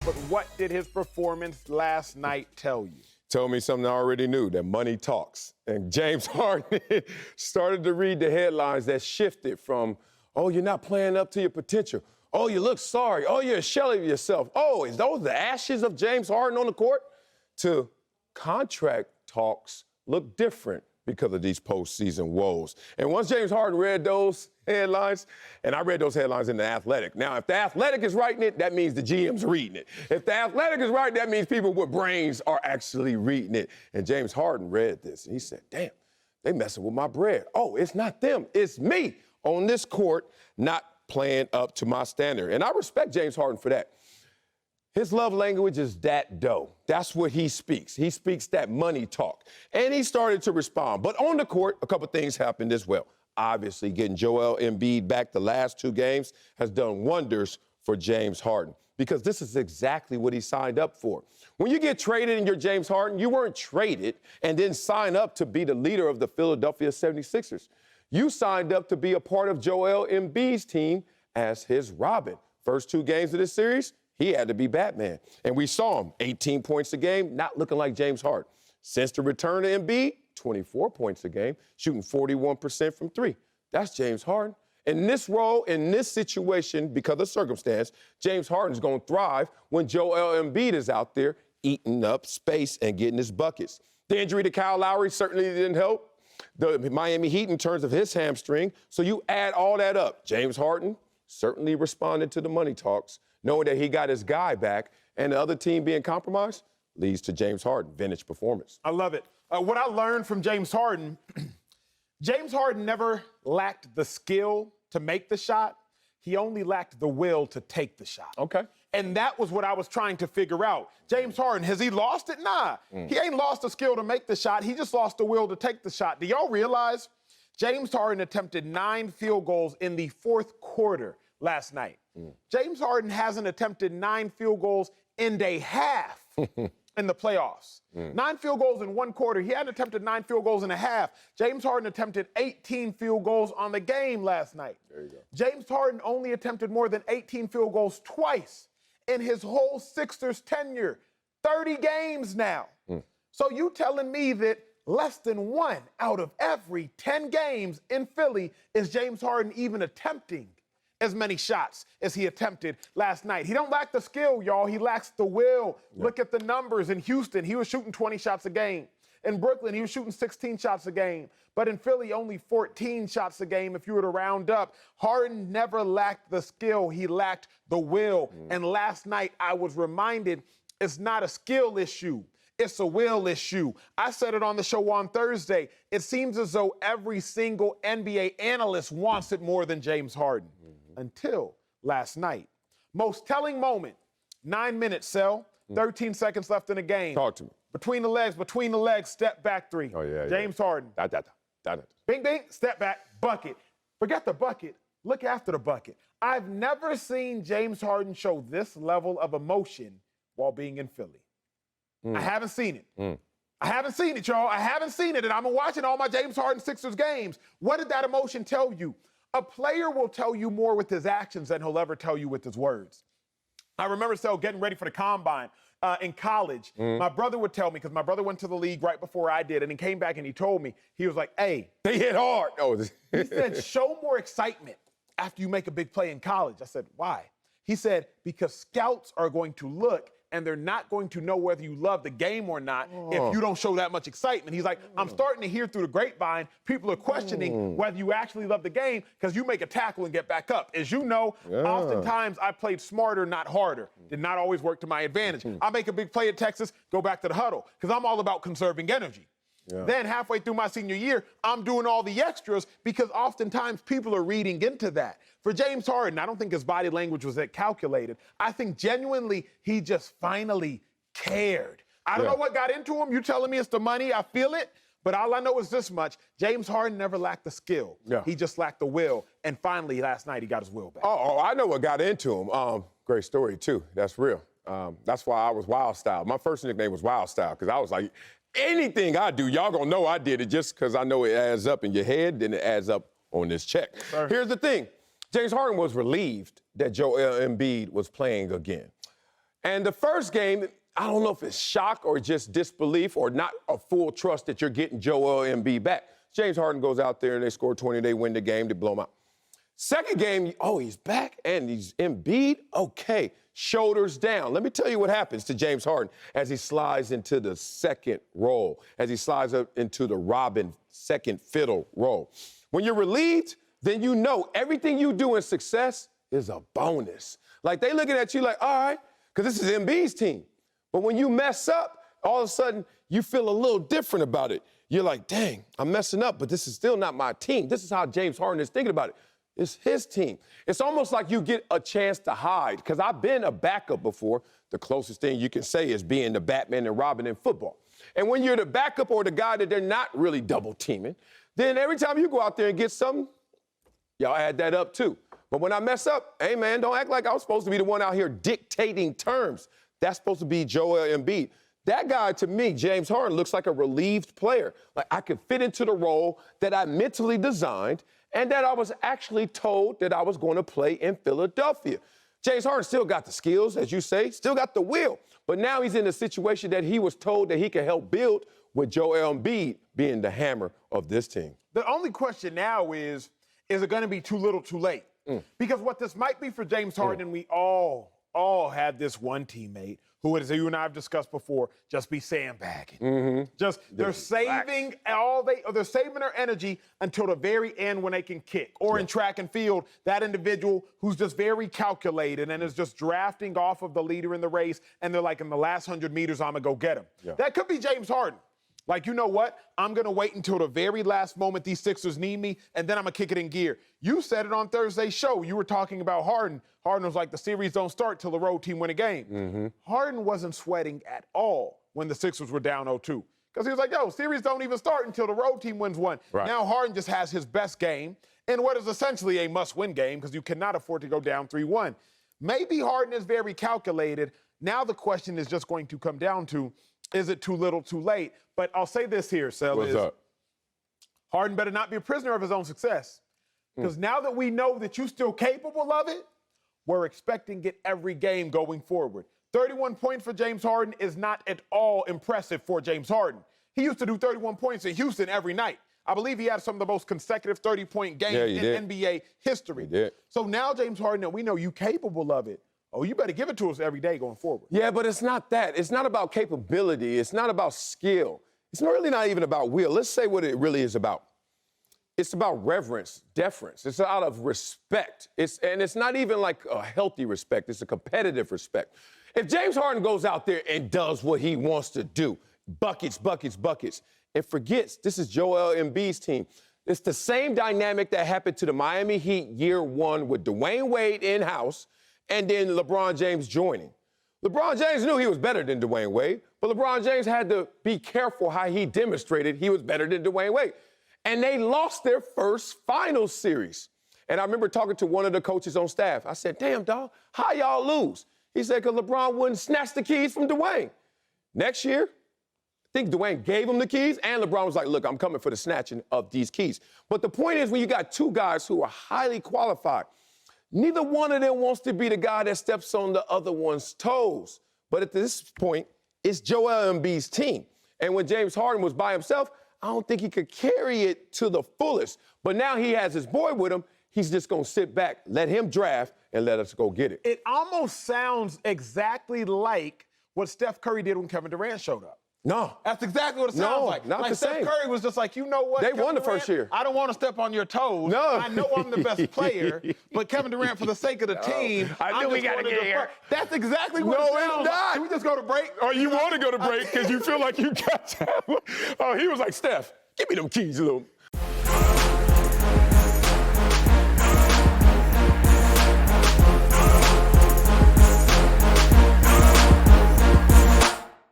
but what did his performance last night tell you? Told me something I already knew, that money talks. And James Harden started to read the headlines that shifted from, oh, you're not playing up to your potential. Oh, you look sorry. Oh, you're a shell of yourself. Oh, is those the ashes of James Harden on the court? To contract talks look different because of these postseason woes. And once James Harden read those headlines, and I read those headlines in The Athletic. Now, if The Athletic is writing it, that means the GM's reading it. If The Athletic is right, that means people with brains are actually reading it. And James Harden read this, and he said, damn, they messing with my bread. Oh, it's not them, it's me on this court not playing up to my standard. And I respect James Harden for that. His love language is that dough. That's what he speaks. He speaks that money talk. And he started to respond. But on the court, a couple things happened as well. Obviously, getting Joel Embiid back the last 2 games has done wonders for James Harden because this is exactly what he signed up for. When you get traded and you're James Harden, you weren't traded and then sign up to be the leader of the Philadelphia 76ers. You signed up to be a part of Joel Embiid's team as his Robin. First 2 games of this series, he had to be Batman. And we saw him, 18 points a game, not looking like James Harden. Since the return to Embiid, 24 points a game, shooting 41% from 3. That's James Harden. In this role, in this situation, because of circumstance, James Harden's going to thrive when Joel Embiid is out there eating up space and getting his buckets. The injury to Kyle Lowry certainly didn't help the Miami Heat in terms of his hamstring. So you add all that up. James Harden certainly responded to the money talks, knowing that he got his guy back, and the other team being compromised leads to James Harden, vintage performance. I love it. What I learned from James Harden, James Harden never lacked the skill to make the shot. He only lacked the will to take the shot. Okay. And that was what I was trying to figure out. James Harden, has he lost it? Nah. He ain't lost the skill to make the shot. He just lost the will to take the shot. Do y'all realize James Harden attempted 9 field goals in the 4th quarter last night? James Harden hasn't attempted 9 field goals in a half in the playoffs. 9 field goals in 1 quarter. He hadn't attempted 9 field goals in a half. James Harden attempted 18 field goals on the game last night. There you go. James Harden only attempted more than 18 field goals twice in his whole Sixers tenure. 30 games now. So you telling me that less than 1 out of every 10 games in Philly is James Harden even attempting as many shots as he attempted last night. He don't lack the skill, y'all. He lacks the will. Yeah. Look at the numbers. In Houston, he was shooting 20 shots a game. In Brooklyn, he was shooting 16 shots a game. But in Philly, only 14 shots a game if you were to round up. Harden never lacked the skill. He lacked the will. And last night, I was reminded it's not a skill issue. It's a will issue. I said it on the show on Thursday. It seems as though every single NBA analyst wants it more than James Harden. Until last night. Most telling moment, 9 minutes, Sel, 13 seconds left in the game. Talk to me. Between the legs, step back 3. Oh, yeah, James Harden. Bing, bing, step back, bucket. Forget the bucket. Look after the bucket. I've never seen James Harden show this level of emotion while being in Philly. I haven't seen it. I haven't seen it, y'all. I haven't seen it, and I'm watching all my James Harden Sixers games. What did that emotion tell you? A player will tell you more with his actions than he'll ever tell you with his words. I remember getting ready for the combine in college. My brother would tell me, because my brother went to the league right before I did, and he came back and he told me, he was like, hey, they hit hard. Oh, he said, show more excitement after you make a big play in college. I said, why? He said, because scouts are going to look and they're not going to know whether you love the game or not if you don't show that much excitement. He's like, I'm starting to hear through the grapevine, people are questioning whether you actually love the game because you make a tackle and get back up. As you know, oftentimes I played smarter, not harder. Did not always work to my advantage. I make a big play at Texas, go back to the huddle, because I'm all about conserving energy. Then halfway through my senior year, I'm doing all the extras because oftentimes people are reading into that. For James Harden, I don't think his body language was that calculated. I think genuinely he just finally cared. I don't know what got into him. You telling me it's the money. I feel it. But all I know is this much. James Harden never lacked the skill. He just lacked the will. And finally, last night, he got his will back. Oh, I know what got into him. Great story, too. That's real. That's why I was Wild Style. My first nickname was Wild Style because I was like, anything I do, y'all gonna know I did it just because I know it adds up in your head, then it adds up on this check. Here's the thing. James Harden was relieved that Joel Embiid was playing again. And the first game, I don't know if it's shock or just disbelief or not a full trust that you're getting Joel Embiid back. James Harden goes out there and they score 20, they win the game, they blow him out. Second game, oh, he's back and he's Embiid? Okay, shoulders down. Let me tell you what happens to James Harden as he slides into the second role, as he slides up into the Robin second fiddle role. When you're relieved, then you know everything you do in success is a bonus. Like they looking at you like, all right, because this is Embiid's team. But when you mess up, all of a sudden you feel a little different about it. You're like, dang, I'm messing up, but this is still not my team. This is how James Harden is thinking about it. It's his team. It's almost like you get a chance to hide, because I've been a backup before. The closest thing you can say is being the Batman and Robin in football. And when you're the backup or the guy that they're not really double teaming, then every time you go out there and get something, y'all add that up too. But when I mess up, hey man, don't act like I was supposed to be the one out here dictating terms. That's supposed to be Joel Embiid. That guy, to me, James Harden, looks like a relieved player. Like I could fit into the role that I mentally designed and that I was actually told that I was going to play in Philadelphia. James Harden still got the skills, as you say, still got the will. But now he's in a situation that he was told that he could help build with Joel Embiid being the hammer of this team. The only question now is it going to be too little too late? Because what this might be for James Harden, we all had this one teammate who, as you and I have discussed before, just be sandbagging. They're saving they're saving their energy until the very end when they can kick. Or in track and field, that individual who's just very calculated and is just drafting off of the leader in the race, and they're like, in the last 100 meters, I'm gonna go get him. That could be James Harden. Like, you know what? I'm going to wait until the very last moment these Sixers need me, and then I'm going to kick it in gear. You said it on Thursday's show. You were talking about Harden. Harden was like, the series don't start till the road team win a game. Harden wasn't sweating at all when the Sixers were down 0-2. Because he was like, yo, series don't even start until the road team wins one. Now Harden just has his best game in what is essentially a must-win game because you cannot afford to go down 3-1. Maybe Harden is very calculated. Now the question is just going to come down to, is it too little, too late? But I'll say this here, Sel. What's up? Harden better not be a prisoner of his own success. Because now that we know that you're still capable of it, we're expecting it every game going forward. 31 points for James Harden is not at all impressive for James Harden. He used to do 31 points in Houston every night. I believe he had some of the most consecutive 30-point games in NBA history. He did. So now, James Harden, we know you're capable of it. Oh, you better give it to us every day going forward. Yeah, but it's not that. It's not about capability. It's not about skill. It's really not even about will. Let's say what it really is about. It's about reverence, deference. It's out of respect. And it's not even like a healthy respect. It's a competitive respect. If James Harden goes out there and does what he wants to do, buckets, buckets, buckets, and forgets this is Joel Embiid's team, it's the same dynamic that happened to the Miami Heat year one with Dwayne Wade in-house and then LeBron James joining. LeBron James knew he was better than Dwayne Wade, but LeBron James had to be careful how he demonstrated he was better than Dwayne Wade. And they lost their first finals series. And I remember talking to one of the coaches on staff. I said, damn, dog, how y'all lose? He said, because LeBron wouldn't snatch the keys from Dwayne. Next year, I think Dwayne gave him the keys, and LeBron was like, look, I'm coming for the snatching of these keys. But the point is, when you got two guys who are highly qualified, neither one of them wants to be the guy that steps on the other one's toes. But at this point, it's Joel Embiid's team. And when James Harden was by himself, I don't think he could carry it to the fullest. But now he has his boy with him. He's just going to sit back, let him draft, and let us go get it. It almost sounds exactly like what Steph Curry did when Kevin Durant showed up. No. That's exactly what it sounds like. Not like the Steph same. Curry was just like, you know what? They Kevin won the Durant, first year. I don't want to step on your toes. No. I know I'm the best player, but Kevin Durant, for the sake of the team, I knew we got to get here. That's exactly what it sounds it's not. like. Can we just go to break? Or you want to go to break because you feel like you got to. Oh, he was like, Steph, give me them keys, little.